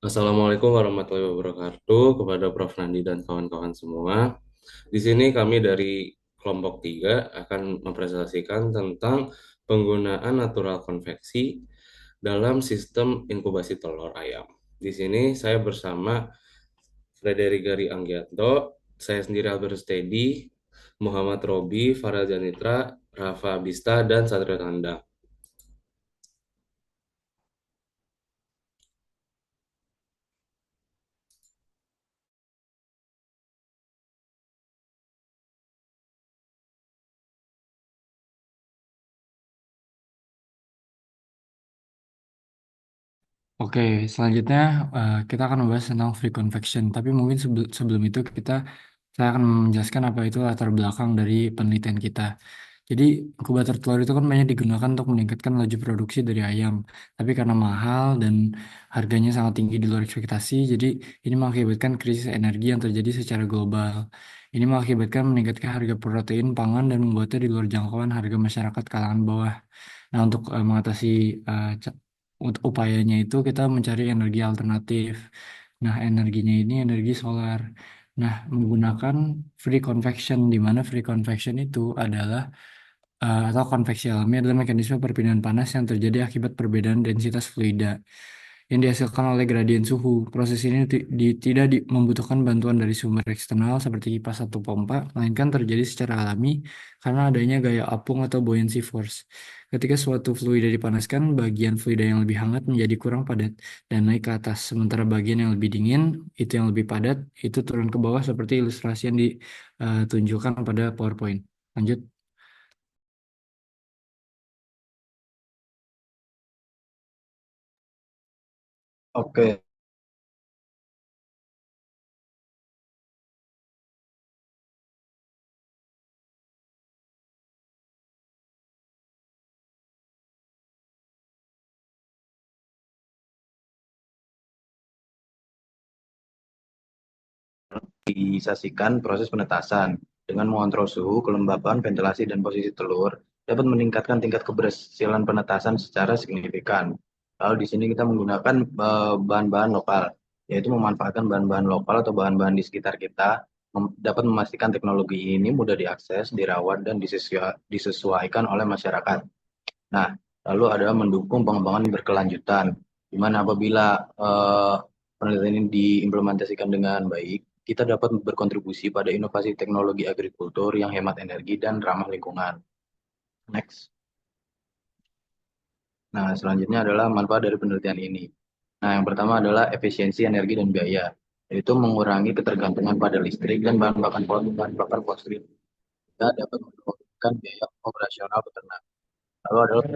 Assalamualaikum warahmatullahi wabarakatuh kepada Prof. Nandi dan kawan-kawan semua. Di sini kami dari kelompok 3 akan mempresentasikan tentang penggunaan natural konveksi dalam sistem inkubasi telur ayam. Di sini saya bersama Frederick Gary Anggianto, saya sendiri Albert Steady, Muhammad Robi, Farel Janitra, Rafa Abista, dan Satrio Tanda. Oke, selanjutnya kita akan membahas tentang free convection. Tapi mungkin sebelum itu saya akan menjelaskan apa itu latar belakang dari penelitian kita. Jadi inkubator telur itu kan banyak digunakan untuk meningkatkan laju produksi dari ayam. Tapi karena mahal dan harganya sangat tinggi di luar ekspektasi, jadi ini mengakibatkan krisis energi yang terjadi secara global. Ini mengakibatkan meningkatkan harga protein pangan dan membuatnya di luar jangkauan harga masyarakat kalangan bawah. Nah, untuk mengatasi untuk upayanya itu kita mencari energi alternatif. Nah, energinya ini energi solar. Nah, menggunakan free convection, di mana free convection itu adalah atau konveksi alami adalah mekanisme perpindahan panas yang terjadi akibat perbedaan densitas fluida yang dihasilkan oleh gradien suhu. Proses ini membutuhkan bantuan dari sumber eksternal seperti kipas atau pompa, melainkan terjadi secara alami karena adanya gaya apung atau buoyancy force. Ketika suatu fluida dipanaskan, bagian fluida yang lebih hangat menjadi kurang padat dan naik ke atas, sementara bagian yang lebih dingin, itu yang lebih padat, itu turun ke bawah seperti ilustrasi yang ditunjukkan pada PowerPoint. Lanjut. Oke, disaksikan proses penetasan dengan mengontrol suhu, kelembapan, ventilasi, dan posisi telur dapat meningkatkan tingkat keberhasilan penetasan secara signifikan. Lalu di sini kita menggunakan bahan-bahan lokal, yaitu memanfaatkan bahan-bahan lokal atau bahan-bahan di sekitar kita, dapat memastikan teknologi ini mudah diakses, dirawat, dan disesuaikan oleh masyarakat. Nah, lalu adalah mendukung pengembangan berkelanjutan, di mana apabila penelitian ini diimplementasikan dengan baik, kita dapat berkontribusi pada inovasi teknologi agrikultur yang hemat energi dan ramah lingkungan. Next. Nah, selanjutnya adalah manfaat dari penelitian ini. Nah, yang pertama adalah efisiensi energi dan biaya, yaitu mengurangi ketergantungan pada listrik dan bahan bakar fosil. Kita dapat menurunkan biaya operasional peternak. Lalu adalah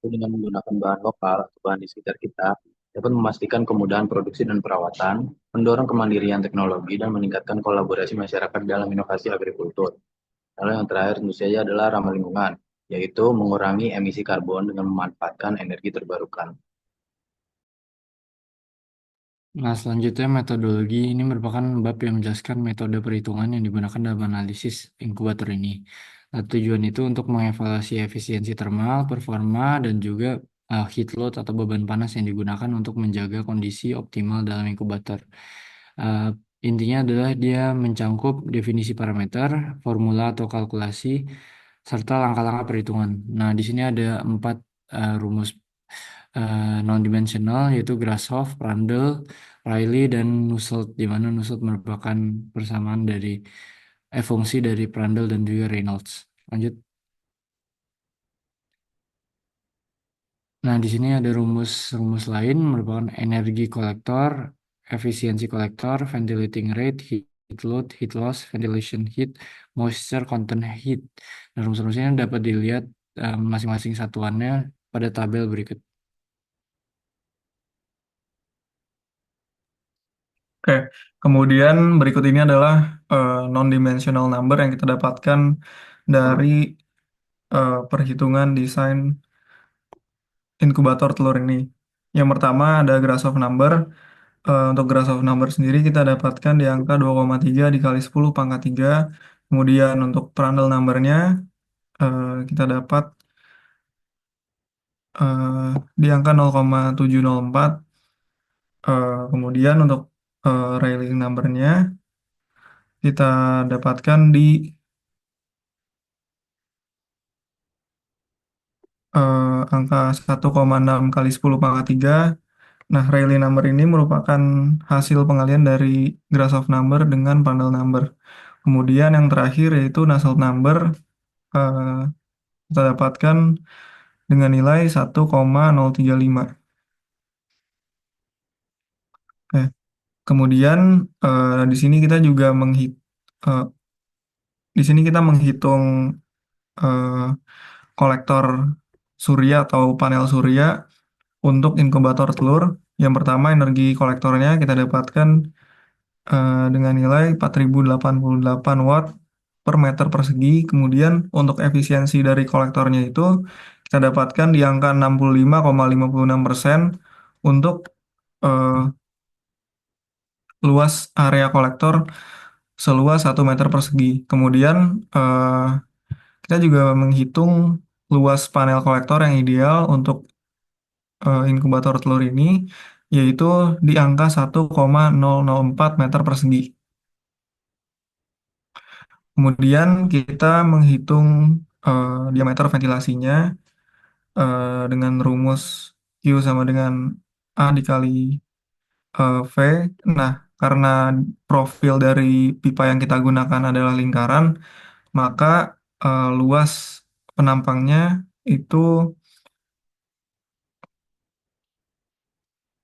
itu dengan menggunakan bahan lokal atau bahan di sekitar kita dapat memastikan kemudahan produksi dan perawatan, mendorong kemandirian teknologi, dan meningkatkan kolaborasi masyarakat dalam inovasi agrikultur. Lalu yang terakhir tentu saja adalah ramah lingkungan, yaitu mengurangi emisi karbon dengan memanfaatkan energi terbarukan. Nah, selanjutnya metodologi ini merupakan bab yang menjelaskan metode perhitungan yang digunakan dalam analisis inkubator ini. Nah, tujuan itu untuk mengevaluasi efisiensi termal, performa, dan juga heat load atau beban panas yang digunakan untuk menjaga kondisi optimal dalam inkubator. Eh, Intinya adalah dia mencangkup definisi parameter, formula atau kalkulasi, serta langkah-langkah perhitungan. Nah, di sini ada 4 rumus non-dimensional yaitu Grashof, Prandtl, Riley, dan Nusselt, di mana Nusselt merupakan persamaan dari fungsi dari Prandtl dan juga Reynolds. Lanjut. Nah, di sini ada rumus lain merupakan energi kolektor, efisiensi kolektor, ventilating rate, heat load, heat loss, ventilation heat, moisture content heat. Nah, rumus-rumus ini dapat dilihat masing-masing satuannya pada tabel berikut. Oke, kemudian berikut ini adalah non-dimensional number yang kita dapatkan dari perhitungan desain inkubator telur ini. Yang pertama ada Grashof number. Untuk Grashof number sendiri kita dapatkan di angka 2,3 dikali 10 pangkat 3. Kemudian untuk Prandtl numbernya kita dapat eh, di angka 0,704 Kemudian untuk Rayleigh number-nya kita dapatkan di angka 1,6 kali 10 pangkat 3. Nah, Rayleigh number ini merupakan hasil pengalian dari Grashof number dengan Prandtl number. Kemudian yang terakhir yaitu Nusselt number eh, kita dapatkan dengan nilai 1,035. Oke. Kemudian di sini kita juga eh, di sini kita menghitung eh, kolektor surya atau panel surya untuk inkubator telur. Yang pertama energi kolektornya kita dapatkan dengan nilai 4088 watt per meter persegi. Kemudian untuk efisiensi dari kolektornya itu kita dapatkan di angka 65,56% untuk eh, luas area kolektor seluas 1 meter persegi. Kemudian kita juga menghitung luas panel kolektor yang ideal untuk inkubator telur ini, yaitu di angka 1,004 meter persegi. Kemudian kita menghitung diameter ventilasinya dengan rumus Q sama dengan A dikali V. Nah, karena profil dari pipa yang kita gunakan adalah lingkaran, maka luas penampangnya itu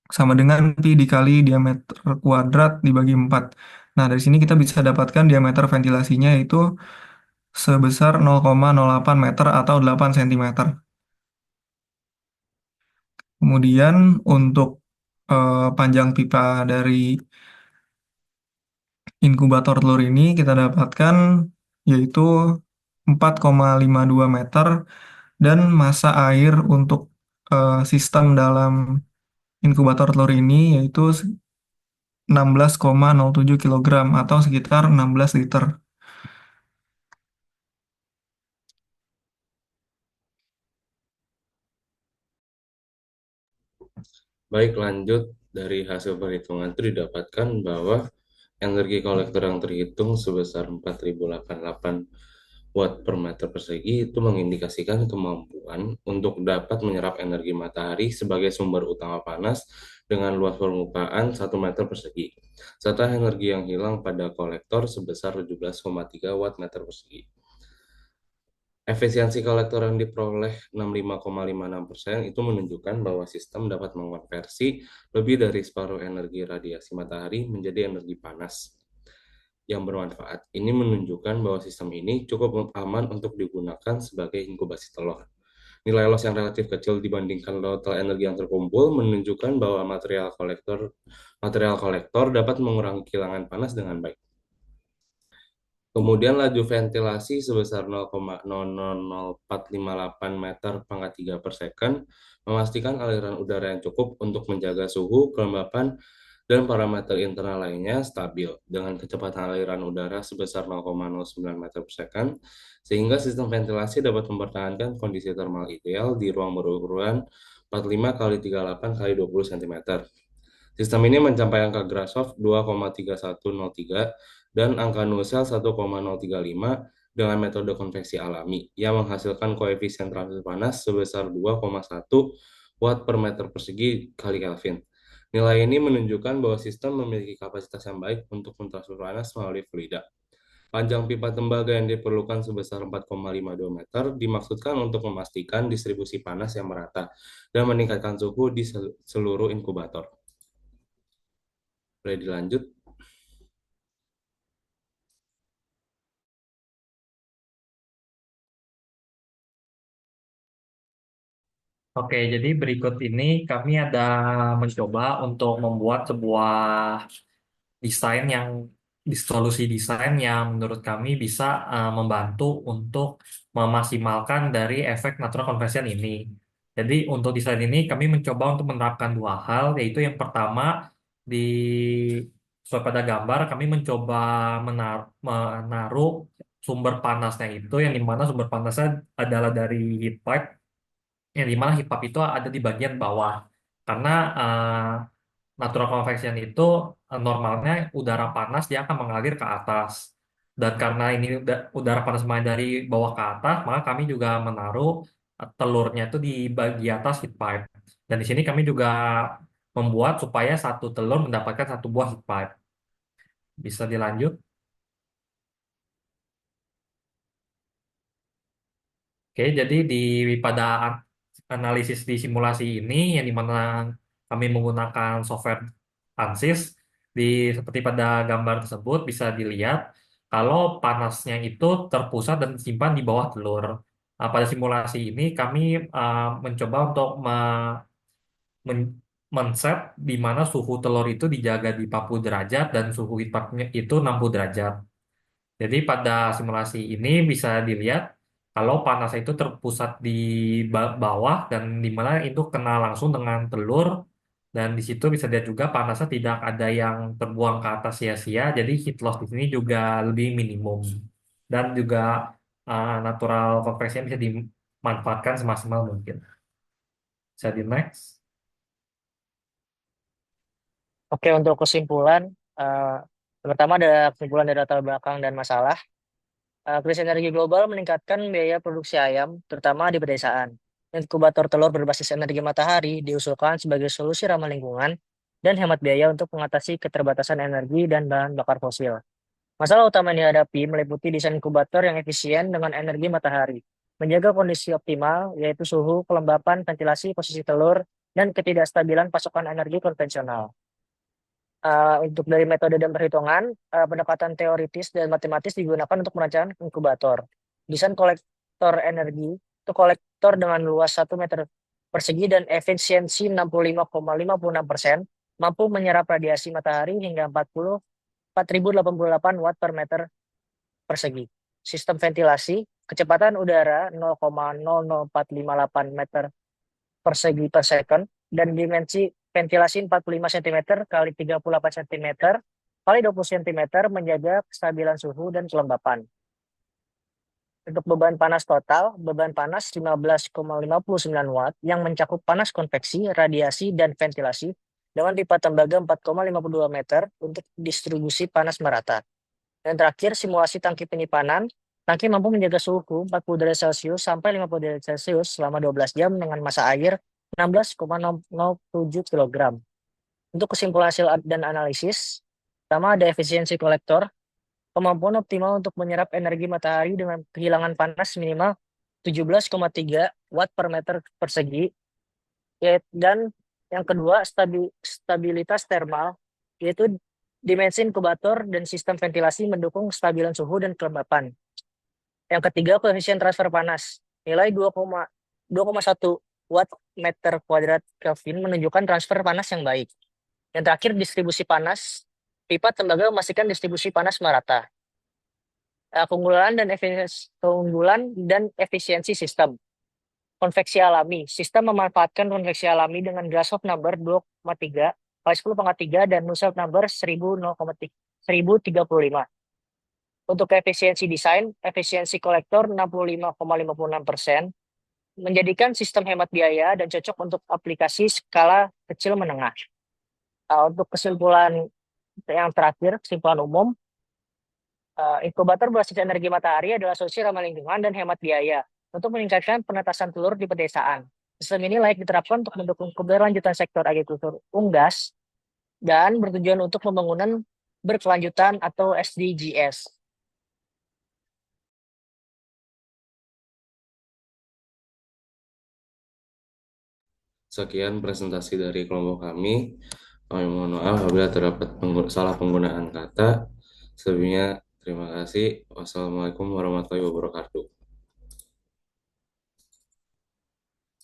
sama dengan pi dikali diameter kuadrat dibagi 4. Nah, dari sini kita bisa dapatkan diameter ventilasinya itu sebesar 0,08 meter atau 8 cm. Kemudian untuk panjang pipa dari inkubator telur ini kita dapatkan yaitu 4,52 meter dan massa air untuk sistem dalam inkubator telur ini yaitu 16,07 kilogram atau sekitar 16 liter. Baik, lanjut dari hasil perhitungan itu didapatkan bahwa energi kolektor yang terhitung sebesar 4088 watt per meter persegi itu mengindikasikan kemampuan untuk dapat menyerap energi matahari sebagai sumber utama panas dengan luas permukaan 1 meter persegi, serta energi yang hilang pada kolektor sebesar 17,3 watt meter persegi. Efisiensi kolektor yang diperoleh 65,56% itu menunjukkan bahwa sistem dapat mengonversi lebih dari separuh energi radiasi matahari menjadi energi panas yang bermanfaat. Ini menunjukkan bahwa sistem ini cukup aman untuk digunakan sebagai inkubasi telur. Nilai loss yang relatif kecil dibandingkan total energi yang terkumpul menunjukkan bahwa material kolektor dapat mengurangi kehilangan panas dengan baik. Kemudian laju ventilasi sebesar 0,00458 meter pangkat 3 per second memastikan aliran udara yang cukup untuk menjaga suhu, kelembapan, dan parameter internal lainnya stabil dengan kecepatan aliran udara sebesar 0,09 meter per second, sehingga sistem ventilasi dapat mempertahankan kondisi termal ideal di ruang berukuran 45 kali 38 kali 20 cm. Sistem ini mencapai angka Grashof 2,3103 dan angka Nusselt 1,035 dengan metode konveksi alami yang menghasilkan koefisien transfer panas sebesar 2,1 watt per meter persegi kali Kelvin. Nilai ini menunjukkan bahwa sistem memiliki kapasitas yang baik untuk mentransfer panas melalui fluida. Panjang pipa tembaga yang diperlukan sebesar 4,52 meter dimaksudkan untuk memastikan distribusi panas yang merata dan meningkatkan suhu di seluruh inkubator. Boleh dilanjut? Oke, jadi berikut ini kami ada mencoba untuk membuat sebuah desain yang solusi desain yang menurut kami bisa membantu untuk memaksimalkan dari efek natural convection ini. Jadi untuk desain ini kami mencoba untuk menerapkan dua hal, yaitu yang pertama di sesuai pada gambar kami mencoba menaruh sumber panasnya itu yang dimana sumber panasnya adalah dari heat pipe yang dimana heat pump itu ada di bagian bawah karena natural convection itu normalnya udara panas dia akan mengalir ke atas. Dan karena ini udara panas mengalir dari bawah ke atas, maka kami juga menaruh telurnya itu di bagi atas heat pipe. Dan di sini kami juga membuat supaya satu telur mendapatkan satu buah heat pipe. Bisa dilanjut? Oke, jadi pada analisis di simulasi ini yang dimana kami menggunakan software ANSYS di seperti pada gambar tersebut bisa dilihat kalau panasnya itu terpusat dan disimpan di bawah telur. Nah, pada simulasi ini kami mencoba untuk men- men-set di mana suhu telur itu dijaga di 40 derajat dan suhu heat pipe-nya itu 60 derajat. Jadi pada simulasi ini bisa dilihat kalau panas itu terpusat di bawah dan di mana itu kena langsung dengan telur dan di situ bisa dilihat juga panasnya tidak ada yang terbuang ke atas sia-sia. Jadi heat loss di sini juga lebih minimum dan juga natural convection bisa dimanfaatkan semaksimal mungkin. Bisa di next. Oke, untuk kesimpulan, eh, pertama ada kesimpulan dari latar belakang dan masalah. Krisis energi global meningkatkan biaya produksi ayam, terutama di pedesaan. Inkubator telur berbasis energi matahari diusulkan sebagai solusi ramah lingkungan dan hemat biaya untuk mengatasi keterbatasan energi dan bahan bakar fosil. Masalah utama yang dihadapi meliputi desain inkubator yang efisien dengan energi matahari, menjaga kondisi optimal, yaitu suhu, kelembapan, ventilasi, posisi telur, dan ketidakstabilan pasokan energi konvensional. Untuk dari metode dan perhitungan, pendekatan teoritis dan matematis digunakan untuk merancang inkubator. Desain kolektor energi, itu kolektor dengan luas 1 meter persegi dan efisiensi 65,56%, mampu menyerap radiasi matahari hingga 4.088 watt per meter persegi. Sistem ventilasi, kecepatan udara 0,00458 meter persegi per second, dan dimensi ventilasi 45 cm kali 38 cm kali 20 cm menjaga kestabilan suhu dan kelembapan. Untuk beban panas total, beban panas 15,59 watt yang mencakup panas konveksi, radiasi, dan ventilasi dengan pipa tembaga 4,52 meter untuk distribusi panas merata. Dan terakhir, simulasi tangki penyimpanan. Tangki mampu menjaga suhu 40 derajat Celcius sampai 50 derajat Celcius selama 12 jam dengan massa air 16,007 kg. Untuk kesimpulan hasil dan analisis, pertama ada efisiensi kolektor, kemampuan optimal untuk menyerap energi matahari dengan kehilangan panas minimal 17,3 watt per meter persegi. Dan yang kedua, stabilitas termal, yaitu dimensi inkubator dan sistem ventilasi mendukung kestabilan suhu dan kelembapan. Yang ketiga, koefisien transfer panas, nilai 2,1 watt meter kuadrat Kelvin menunjukkan transfer panas yang baik. Yang terakhir, distribusi panas, pipa tembaga memastikan distribusi panas merata. Keunggulan dan efisiensi sistem. Konveksi alami. Sistem memanfaatkan konveksi alami dengan Grashof number 2,3 kali 10 pangkat 3 dan Nusselt number 1035. Untuk efisiensi desain, efisiensi kolektor 65,56%, menjadikan sistem hemat biaya dan cocok untuk aplikasi skala kecil menengah. Untuk kesimpulan yang terakhir, kesimpulan umum, inkubator berbasis energi matahari adalah solusi ramah lingkungan dan hemat biaya untuk meningkatkan penetasan telur di pedesaan. Sistem ini layak diterapkan untuk mendukung keberlanjutan sektor agrikultur unggas dan bertujuan untuk pembangunan berkelanjutan atau SDGs. Sekian presentasi dari kelompok kami. Kami mohon maaf apabila terdapat salah penggunaan kata. Sebelumnya, terima kasih. Wassalamualaikum warahmatullahi wabarakatuh.